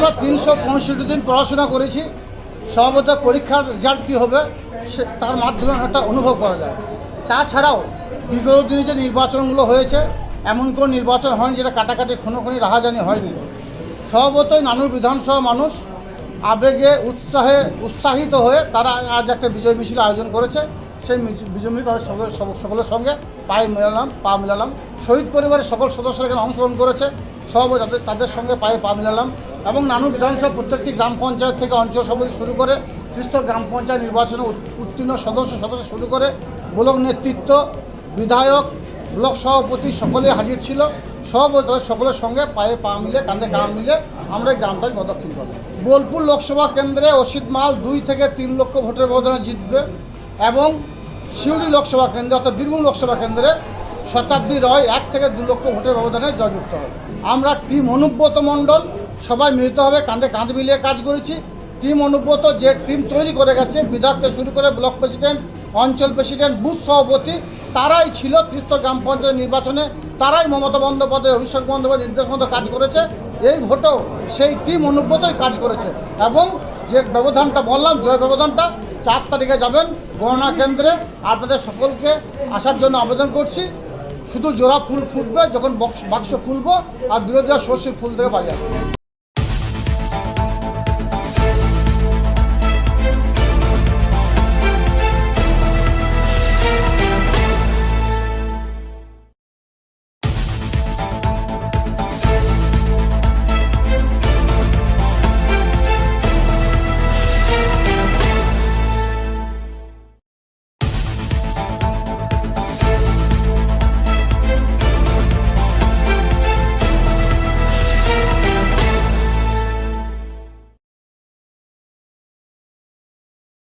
আমরা 365 দিন পড়াশোনা করেছি। সম্ভবত পরীক্ষার রেজাল্ট কী হবে তার মাধ্যমে একটা অনুভব করা যায়। তাছাড়াও বিগত দিনে যে নির্বাচনগুলো হয়েছে, এমন কোনো নির্বাচন হয়নি যেটা কাটাকাটি খুনোখুনি রাহাজানি হয়নি। স্বভাবতই নানুর বিধানসভা মানুষ আবেগে উৎসাহিত হয়ে তারা আজ একটা বিজয় মিছিল আয়োজন করেছে। সেই বিজয় মিছিল তাদের সকলের সঙ্গে পা মিলালাম। শহীদ পরিবারের সকল সদস্যরা এখানে অংশগ্রহণ করেছে, সব তাদের সঙ্গে পা মিলালাম। এবং নানুর বিধানসভা প্রত্যেকটি গ্রাম পঞ্চায়েত থেকে অঞ্চল সমিতি শুরু করে ত্রিস্তর গ্রাম পঞ্চায়েত নির্বাচনে উত্তীর্ণ সদস্য শুরু করে ব্লক নেতৃত্ব, বিধায়ক, ব্লক সভাপতি সকলেই হাজির ছিল। সকলের সঙ্গে পায়ে পা মিলে কাঁধে কাঁধ মিলে আমরা এই গ্রামটাকে প্রদক্ষিণ করলাম। বোলপুর লোকসভা কেন্দ্রে অসিত মাল 2 থেকে 3 লক্ষ ভোটের ব্যবধানে জিতবে এবং সিউড়ি লোকসভা কেন্দ্রে অর্থাৎ বীরভূম লোকসভা কেন্দ্রে শতাব্দী রয় 1 থেকে 2 লক্ষ ভোটের ব্যবধানে জয়যুক্ত হবে। আমরা টিম অনুব্রত মণ্ডল সবাই মিলিত হবে কাঁধে কাঁধ মিলিয়ে কাজ করেছি। টিম অনুব্রত যে টিম তৈরি করে গেছে, বিধায়ক থেকে শুরু করে ব্লক প্রেসিডেন্ট, অঞ্চল প্রেসিডেন্ট, বুথ সভাপতি, তারাই ছিল ত্রিস্তর গ্রাম পঞ্চায়েত নির্বাচনে। তারাই মমতা বন্দ্যোপাধ্যায়, অভিষেক বন্দ্যোপাধ্যায় নির্দেশ মতো কাজ করেছে। এই ভোটেও সেই টিম অনুব্রতই কাজ করেছে এবং যে ব্যবধানটা বললাম, জয় ব্যবধানটা 4 তারিখে যাবেন গণনা কেন্দ্রে। আপনাদের সকলকে আসার জন্য আবেদন করছি। শুধু জোড়া ফুল ফুটবে যখন বাক্স খুলবো, আর বিরোধীরা সর্ষের ফুল থেকে বাড়ি আসবে।